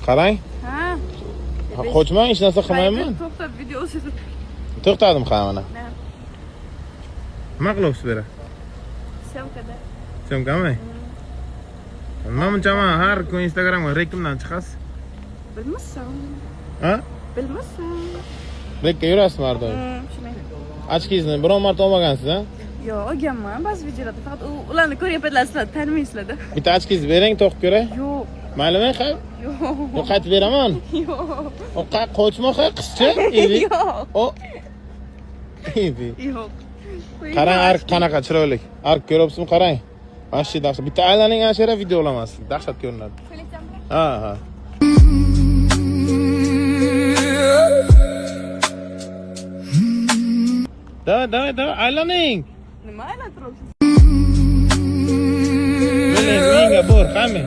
Qarang. Ha. Qochmang, hech narsa qilmayman. To'xtab video o'sirib. To'xtadim mana. Ne? Nima qilyapsiz bu yerda? Syomkada. Syomkami? Nima bunchaman har kun Instagramga reklamdan chiqasiz? Bilmasam. Ha? Bilmasam. Rekka yurasizmi har doim? Shunday. Ochkingizni biron marta olmagansiz, ha? Yo'q, olganman. Ba'zi videolarda faqat ularni ko'ryapsizlar, sizlar tanimaysizlarda. Bitta ochkingizni bering, to'qib ko'ray. Yo'q. Maylimi, ha? Yo'q. Yo, qaytib beraman. Yo'q. O qochma, ha, qizcha. Evi. Yo'q. O. Evi. Yo'q. Qarang, arq qanaqa chiroyli. Arq ko'ryapsizmi, qarang. Vashti dahshat. Bitta aylaning ana shu yerda video olaman. Dahshat ko'rinadi. Ha, ha. Давай, aylaning. Nima aylantiribsiz? Menga bor, qani.